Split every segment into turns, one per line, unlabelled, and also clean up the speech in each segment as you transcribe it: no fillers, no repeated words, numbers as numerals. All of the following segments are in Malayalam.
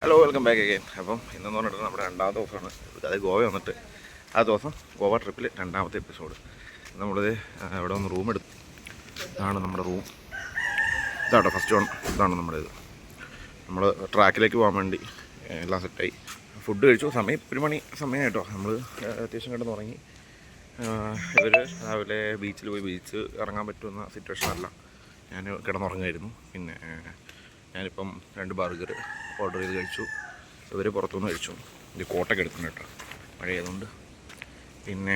Hello, welcome back again. അപ്പം ഇന്നെന്ന് പറഞ്ഞിട്ട് നമ്മുടെ രണ്ടാമത്തെ ദിവസമാണ്. അതായത് ഗോവ വന്നിട്ട് ആ ദിവസം ഗോവ ട്രിപ്പിൽ രണ്ടാമത്തെ എപ്പിസോഡ്. നമ്മളിത് ഇവിടെ ഒന്ന് റൂം എടുത്തു. ഇതാണ് നമ്മുടെ റൂം. ഇതാട്ടോ ഫസ്റ്റ് വൺ. ഇതാണ് നമ്മുടെ ഇത്. നമ്മൾ ട്രാക്കിലേക്ക് പോകാൻ വേണ്ടി എല്ലാം സെറ്റായി. ഫുഡ് കഴിച്ചു. സമയം 1 മണി സമയം കേട്ടോ. നമ്മൾ അത്യാവശ്യം കിടന്ന് ഉറങ്ങി. ഇവർ രാവിലെ ബീച്ചിൽ പോയി ബീച്ച് ഇറങ്ങാൻ പറ്റുന്ന സിറ്റുവേഷൻ അല്ല. ഞാൻ കിടന്നുറങ്ങായിരുന്നു. പിന്നെ ഞാനിപ്പം 2 ബർഗർ ഓർഡർ ചെയ്ത് കഴിച്ചു. ഇവർ പുറത്തുനിന്ന് കഴിച്ചു. ഇത് കോട്ടൊക്കെ എടുക്കുന്നു കേട്ടോ, മഴ ആയതുകൊണ്ട്. പിന്നെ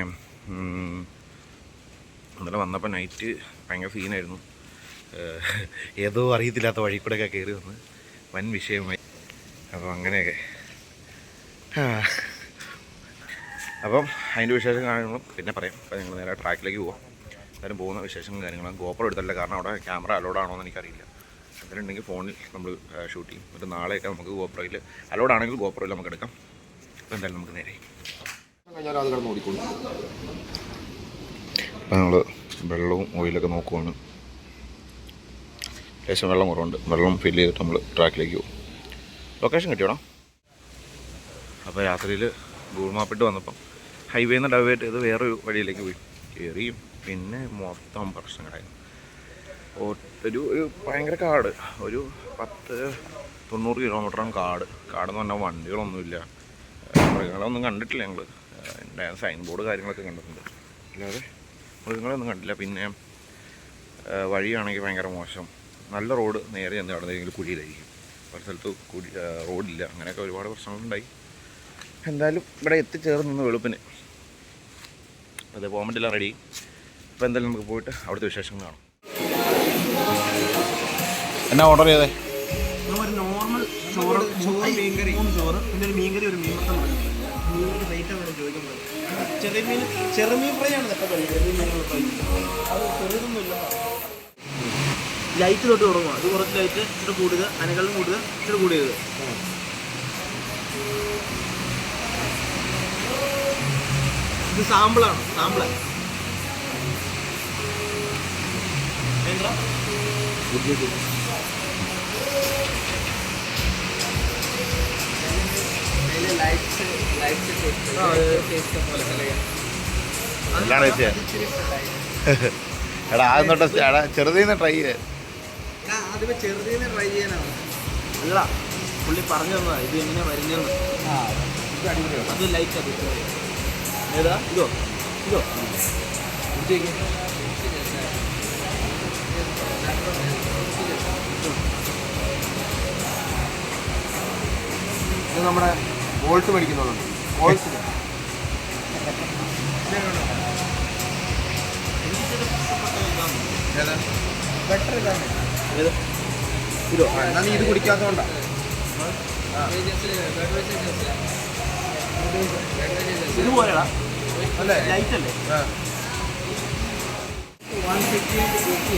ഇന്നലെ വന്നപ്പോൾ നൈറ്റ് ഭയങ്കര സീനായിരുന്നു. ഏതോ അറിയത്തില്ലാത്ത വഴി കൂടെയൊക്കെ കയറി വന്ന് വൻ വിഷയമായി. അപ്പോൾ അങ്ങനെയൊക്കെ അപ്പം അതിൻ്റെ വിശേഷം കാര്യങ്ങളും പിന്നെ പറയാം. അപ്പോൾ ഞങ്ങൾ നേരെ ട്രാക്കിലേക്ക് പോവാം. എന്തായാലും പോകുന്ന വിശേഷങ്ങളും കാര്യങ്ങളും ഗോപ്രോ എടുത്തല്ല, കാരണം അവിടെ ക്യാമറ അലോഡ് ആണോ എന്ന് എനിക്കറിയില്ല. അതിലുണ്ടെങ്കിൽ ഫോണിൽ നമ്മൾ ഷൂട്ട് ചെയ്യും. എന്നിട്ട് നാളെയൊക്കെ നമുക്ക് ഗോപ്രോയിൽ അലോഡ് ആണെങ്കിൽ ഗോപ്രോയിൽ നമുക്ക് എടുക്കാം. അപ്പോൾ എന്തായാലും നമുക്ക് നേരെ അപ്പോൾ നമ്മൾ വെള്ളവും ഓയിലൊക്കെ നോക്കുവാണ്. ലേശം വെള്ളം കുറവുണ്ട്. വെള്ളം ഫില്ല് ചെയ്തിട്ട് നമ്മൾ ട്രാക്കിലേക്ക് പോകും. ലൊക്കേഷൻ കിട്ടിയോടാ. അപ്പോൾ രാത്രിയിൽ ഗൂഗിൾ മാപ്പിട്ട് വന്നപ്പം ഹൈവേയിൽ നിന്ന് ഡൈവേർട്ട് ചെയ്ത് വേറൊരു വഴിയിലേക്ക് പോയി കയറിയും. പിന്നെ മൊത്തം പ്രശ്നങ്ങളായിരുന്നു. ഒരു ഭയങ്കര കാട്. ഒരു 90 കിലോമീറ്ററാണ് കാടെന്ന് പറഞ്ഞാൽ വണ്ടികളൊന്നുമില്ല, മൃഗങ്ങളൊന്നും കണ്ടിട്ടില്ല ഞങ്ങൾ. എൻ്റെ സൈൻ ബോർഡ് കാര്യങ്ങളൊക്കെ കണ്ടിട്ടുണ്ട്, അല്ലാതെ മൃഗങ്ങളൊന്നും കണ്ടില്ല. പിന്നെ വഴിയാണെങ്കിൽ ഭയങ്കര മോശം. നല്ല റോഡ് നേരെ ചെന്ന് നടന്നെങ്കിൽ കുഴിയിലായിരിക്കും. പല സ്ഥലത്ത് റോഡില്ല. അങ്ങനെയൊക്കെ ഒരുപാട് പ്രശ്നങ്ങളുണ്ടായി. എന്തായാലും ഇവിടെ എത്തിച്ചേർന്ന് വെളുപ്പിന് അത് പോകാൻ വേണ്ടിയില്ല റെഡി. അപ്പോൾ എന്തായാലും നമുക്ക് പോയിട്ട് അവിടുത്തെ വിശേഷങ്ങൾ കാണാം. എന്നാ ഓർഡർ ചെയ്തേ?
ഒരു നോർമൽ ചോറ്, മീൻകറി, 3 ചോറ്, പിന്നെ ഒരു മീൻകറി, ഒരു മീൻ വറുത്ത മീൻകറി റേറ്റ് ആണ് ചോദിക്കുന്നത്. ചെറുമീൻ ഫ്രൈ ആണ് ഇതൊക്കെ. ചെറിയ മീനുകൾ ഫ്രൈ അത് ചെറുതൊന്നുമില്ല. ലൈറ്റ് തൊട്ട് തുടങ്ങുക. അത് കുറച്ച് ലൈറ്റ്, ഇച്ചിരി കൂടുതൽ, അതിനേക്കാളും കൂടുതൽ, ഇച്ചിരി കൂടിയത്. ഇത് സാമ്പിളാണ്. സാമ്പിളാണ്
എടാ ആദ്യം തൊട്ട് ചെറുതീന്ന് ട്രൈ ചെയ്ത്.
ആദ്യമേ ചെറുതീന്ന് ട്രൈ ചെയ്യാനാണ്. അല്ല, പുള്ളി പറഞ്ഞു തന്നതാ ഇത് എങ്ങനെ വരുന്നതെന്ന്. അത് ലൈറ്റ്. അത് ഏതാ? ഇതോ ഇത്
നമ്മുടെ വോൾട്ട് മേടിക്കുന്നുണ്ട്. വോൾട്ട് ബെറ്റർ ഇതാണ്.
ഇതോ
എന്നാ നീ ഇത് കുടിക്കാത്തതുകൊണ്ടാ
ഇതുപോലെടാ അല്ലേ? ലൈറ്റ് അല്ലേ? 150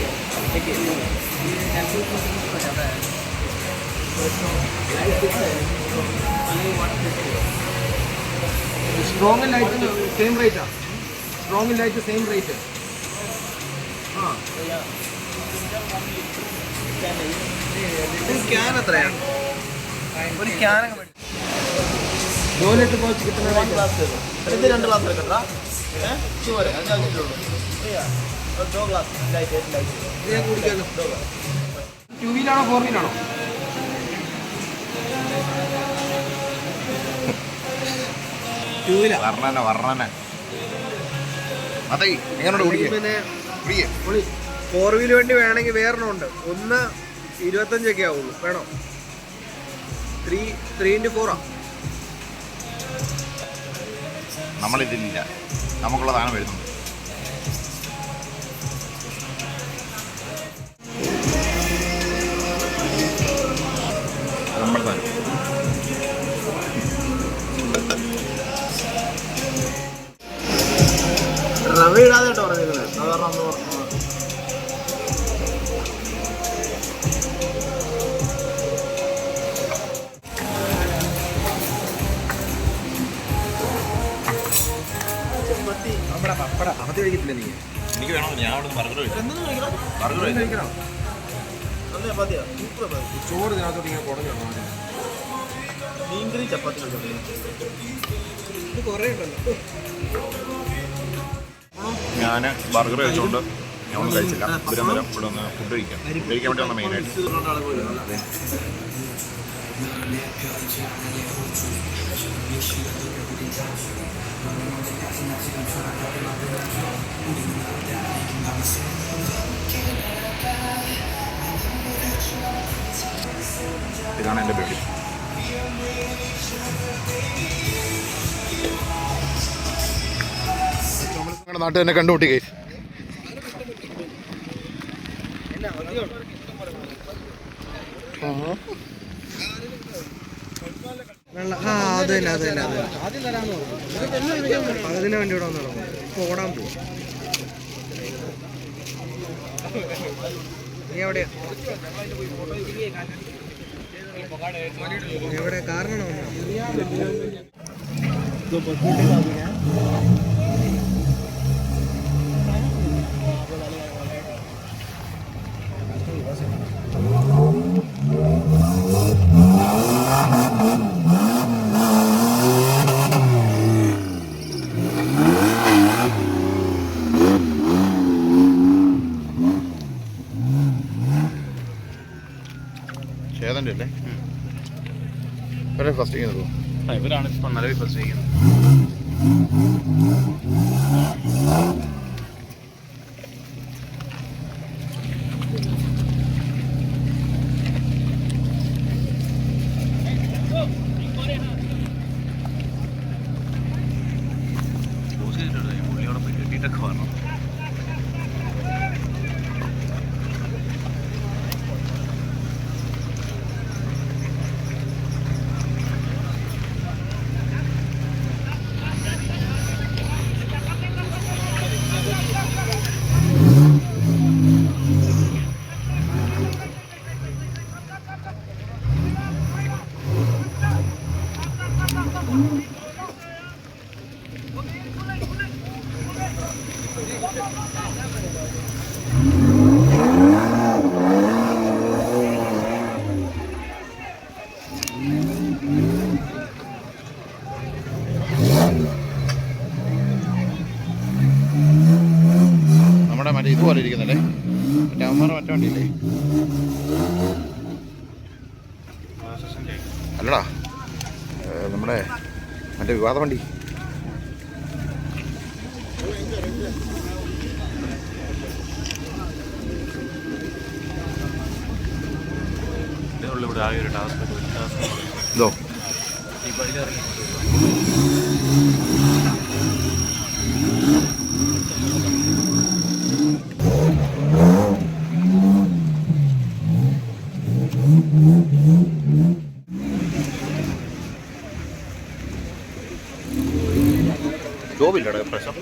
സ്ട്രോങ് ലൈറ്റ് സെയിം റേറ്റാ. Strong light same rate.
Can എത്രയാണ്? ഒരു ക്യാനൊക്കെ മേടിച്ചു
2 ലിറ്റർ പോച്ച് കിട്ടുന്ന
1 ഗ്ലാസ്. ഇത് 2 ഗ്ലാസ് എടുക്കട്ടാ. ചുവരെ അതിൻ്റെ ആവശ്യമുള്ളൂ. 2 ഗ്ലാസ് ലൈറ്റ്
ഞാൻ കുടിക്കാമല്ലോ. 2 വീലാണോ 4 വീലാണോ?
വർണ്ണന അതെ. എങ്ങനെയുണ്ട് കുടിക്കുക?
പിന്നെ 4 വീല് വേണ്ടി വേണമെങ്കിൽ വേറെണ്ണമുണ്ട്. 1 25 ആവുള്ളൂ. വേണോ? 3x4
നമ്മളിതില്ല, നമുക്കുള്ള സാധനം വരുന്നുണ്ട്. നമ്മുടെ സാധനം
റവ ഇടാതെ കേട്ടോ പറഞ്ഞിരുന്നത്. സാധാരണ അന്ന് പറഞ്ഞു.
നമ്മുടെ പപ്പട അകത്ത് കഴിക്കത്തില്ല നീ.
എനിക്ക് വേണോ? ഞാൻ അവിടെ ബർഗർ
ചോറ് ഇതിനകത്തോട്ട് ഇങ്ങനെ കുടഞ്ഞു.
മീൻകറി ചപ്പാത്തി കഴിച്ചോളൂ. ഇത് കുറേ ഉണ്ടല്ലോ.
ഞാൻ ബർഗർ കഴിച്ചുകൊണ്ട് ഞാനൊന്നും കഴിച്ചില്ല. തിരുവനന്തപുരം ഇവിടെ ഒന്ന് ഫുഡ് കഴിക്കാൻ വേണ്ടി വന്ന മെയിനായിട്ട്. ഇതാണ് എൻ്റെ ബേബി.
ഞങ്ങളുടെ നാട്ടിൽ തന്നെ കണ്ടുമുട്ടിക്കേ.
അത് തന്നെ അതിന് വേണ്ടി ഇവിടെ വന്നു ഇപ്പോൾ ഓടാൻ പോകും. നീ എവിടെയാ? എവിടെ കാരണം
ചേതൻ്റെ അല്ലേ ഇവരെ ഫസ്റ്റ് ചെയ്യുന്നത്?
ഇവരാണ് ഇപ്പം നിലവിൽ ഫസ്റ്റ് ചെയ്യുന്നത്. പുള്ളിയോടെ പോയി കെട്ടിയിട്ടൊക്കെ വരണം.
നമ്മുടെ മറ്റേ ഇതുപോലെ ഇരിക്കുന്നല്ലേ, മറ്റേ അവന്മാരുടെ മറ്റേ വണ്ടിയില്ലേ? അല്ലടാ, നമ്മുടെ മറ്റേ വിവാദ വണ്ടി.
ഇവിടെ ആകെ ഒരു ടാസ്ക്
ഇതോ
ഈ പടിയിലിറങ്ങി ജോബില്ലടാ പ്രശ്നം.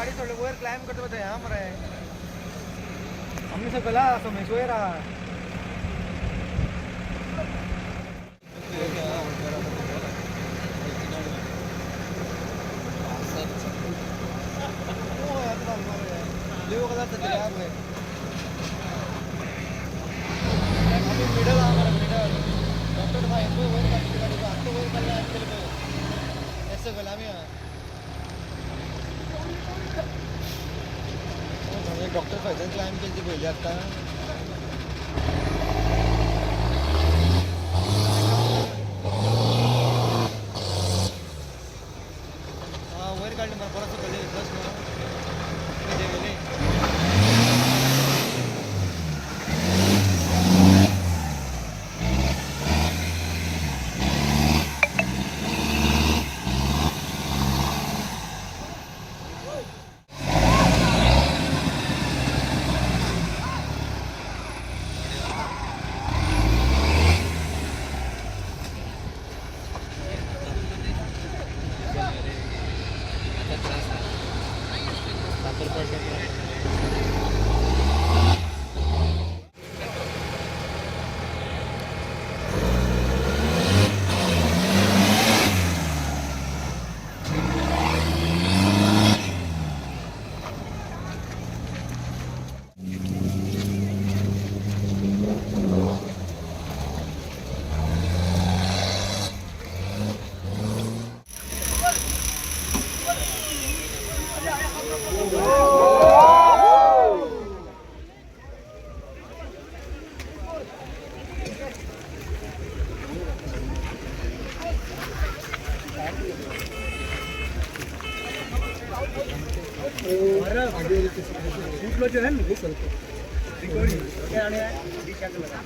गाड़ी थोडं वर क्लाइंब करतो होतं ह्या मरे आम्ही सगळा असं मेसोयरा लिओ कलर तर यार वे आम्ही मिडल आम्हाला मिडल डॉक्टर भाई तो वर काढली गाडी तो वर काढला आजकाल ऐसे गुलामी है डॉक्टर फैजल क्लाइम केली पहिले आता वर काढले मला परत कळले प्लस गेले जो है ना रिकॉर्डिंग क्या आने है लगा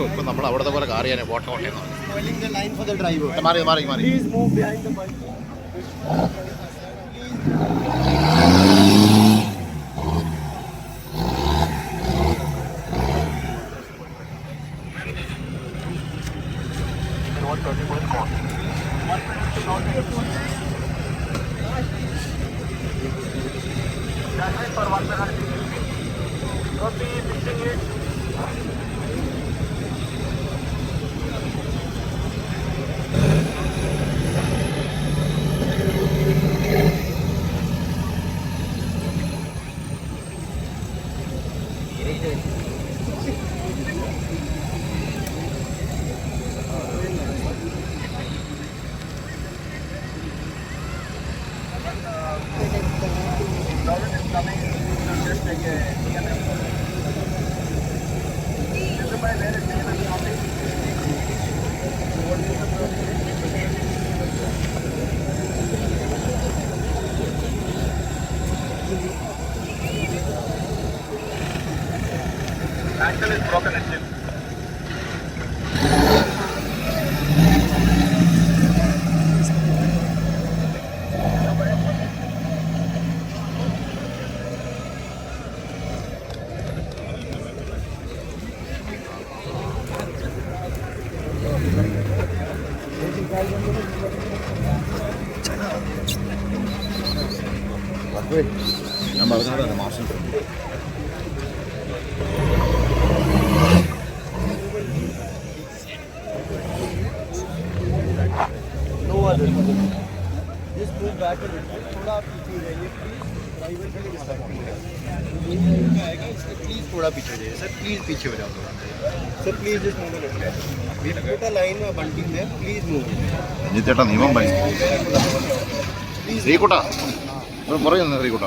ഇപ്പം നമ്മൾ അവിടുത്തെ പോലെ കാർ ചെയ്യാനേ photo കൊണ്ടേന്ന്
Following the line for the driver.
മാറി മാറി മാറി
Please move behind the bike.
Axle is broken engine.
ഞാൻ പറഞ്ഞത് മാസം
No other. Just move back a little. थोड़ा आप पीछे जाइए प्लीज ड्राइवर के लिए प्लीज थोड़ा
थोड़ा पीछे हो जाइए सर, प्लीज़ पीछे हो जाओ थोड़ा सर, प्लीज़ जस्ट मूव बेटा, लाइन में बंटिंग में प्लीज़ मूव।
ചേട്ടാ നിയമം ഭയ ശ്രീകുട്ട പറയുന്നു ശ്രീകുട്ട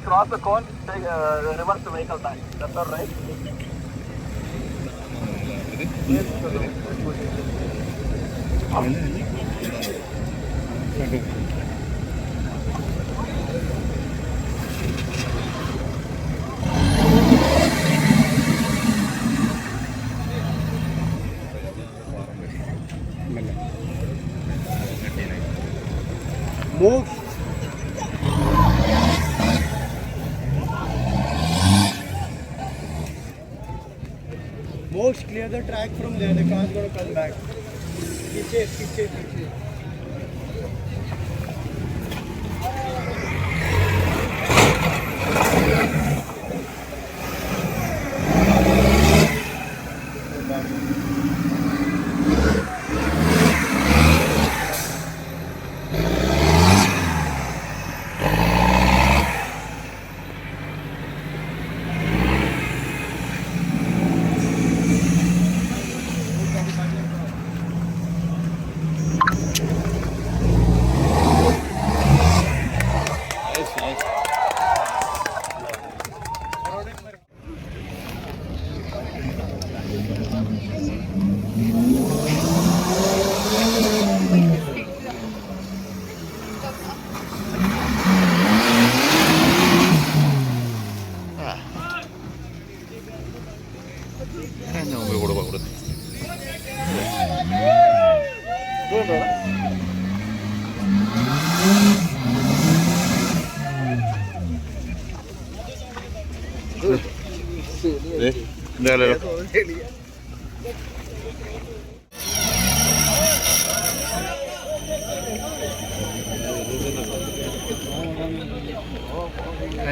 Cross the cone, take reverse the vehicle back. That's all right.
Move. Most clear the track from there. The car's gonna come back. पीछे.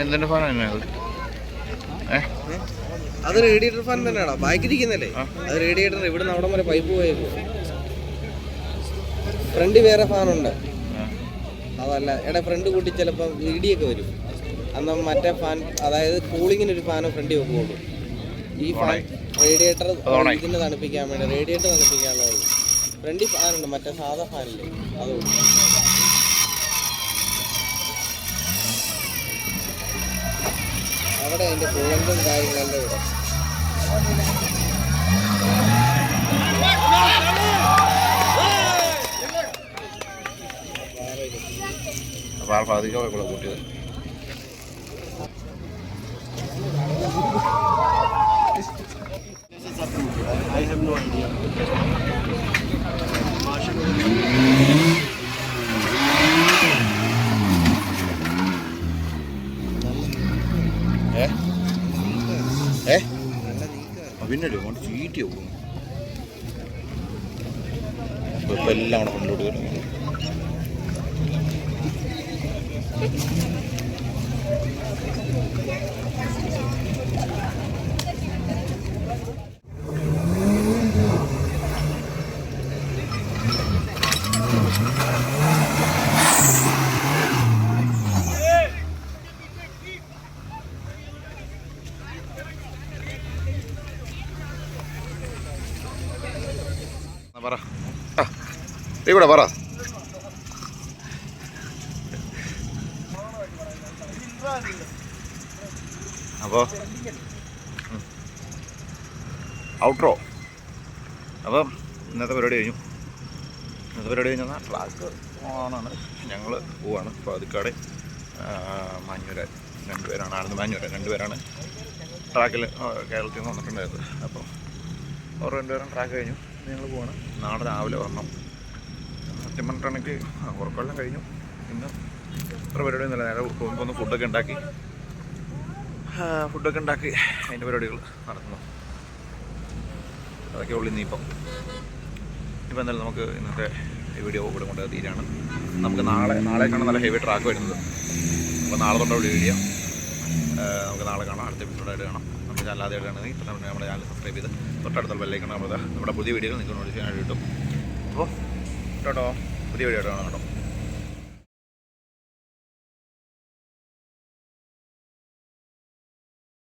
എന്തിന്റെ ഫാനാണ് അത്?
അത് റേഡിയേറ്റർ ഫാൻ തന്നെയാണോ? ബാക്കിരിക്കുന്നല്ലേ അത് റേഡിയേറ്റർ. ഇവിടുന്ന് അവിടെ വരെ പൈപ്പ് പോയത്. ഫ്രണ്ട് വേറെ ഫാനുണ്ട്. അതല്ല എടാ, ഫ്രണ്ട് കൂട്ടി ചിലപ്പോൾ ഇടിയൊക്കെ വരും. അന്ന് മറ്റേ ഫാൻ, അതായത് കൂളിങ്ങിനൊരു ഫാന് ഫ്രണ്ട് വെക്കുള്ളൂ. ഈ ഫാൻ റേഡിയേറ്റർ ഇതിനെ തണുപ്പിക്കാൻ വേണ്ടി, റേഡിയേറ്റർ തണുപ്പിക്കാനുള്ളത്. ഫ്രണ്ടിൽ ഫാനുണ്ട്, മറ്റേ സാധാ ഫാനില്ലേ അതുകൊണ്ട്. അവിടെ അതിൻ്റെ കൂളന്റും കാര്യങ്ങളെല്ലാം ഇവിടെ.
കൂട്ടിയത്
I have no idea.
പിന്നല്ലേ കൊണ്ട് ചീറ്റി പോകും. ഇപ്പം എല്ലാം അവിടെ കൊണ്ടോട്ട് വരും. പറ ഇവിടെ പറ. അപ്പോൾ ഔട്ട്രോ. അപ്പം ഇന്നത്തെ പരിപാടി കഴിഞ്ഞാൽ ട്രാക്ക് ഓണാണ്. ഞങ്ങൾ പോവാണ് പാതിക്കാട് മാഞ്ഞൂരാൻ. രണ്ടുപേരാണ് ആടുന്ന് മാഞ്ഞൂരാൻ. രണ്ടുപേരാണ് ട്രാക്കിൽ കേരളത്തിൽ നിന്ന് വന്നിട്ടുണ്ടായത്. അപ്പോൾ അവർ രണ്ടുപേരും ട്രാക്ക് കഴിഞ്ഞു. ഞങ്ങൾ പോവാണ്. നാളെ രാവിലെ വരണം. സത്യം പറഞ്ഞിട്ടാണെങ്കിൽ ഉറക്കെല്ലാം കഴിഞ്ഞു. ഇന്ന് അത്ര പരിപാടി ഒന്നുമില്ല. നേരെ പോകുമ്പോൾ ഒന്ന് ഫുഡൊക്കെ ഉണ്ടാക്കി അതിൻ്റെ പരിപാടികൾ നടത്തുന്നു.
അതൊക്കെ ഉള്ളു ഇനിയിപ്പം. ഇപ്പം എന്തായാലും നമുക്ക് ഇന്നത്തെ ഈ വീഡിയോ ഇവിടെ കൊണ്ട് തീരാണ്. നമുക്ക് നാളേക്കാണ് നല്ല ഹെവി ട്രാക്ക് വരുന്നത്. അപ്പോൾ നാളെ തൊട്ടുള്ള വീഡിയോ നമുക്ക് നാളെ കാണാം. അടുത്ത എപ്പിസോഡായിട്ട് കാണാം. നമ്മുടെ ചാനൽ ആദ്യമായിട്ടാണെങ്കിൽ ഇപ്പം തന്നെ നമ്മുടെ ചാനൽ സബ്സ്ക്രൈബ് ചെയ്ത് തൊട്ടടുത്തുള്ള ബെല്ലൈക്കൺ നമ്മുടെ പുതിയ വീഡിയോകൾ നിങ്ങൾക്ക് നോട്ടിഫിക്കേഷൻ ആയിട്ട് കിട്ടും. അപ്പോൾ കേട്ടോ പുതിയ വീഡിയോ ആയിട്ട് കാണാം കേട്ടോ.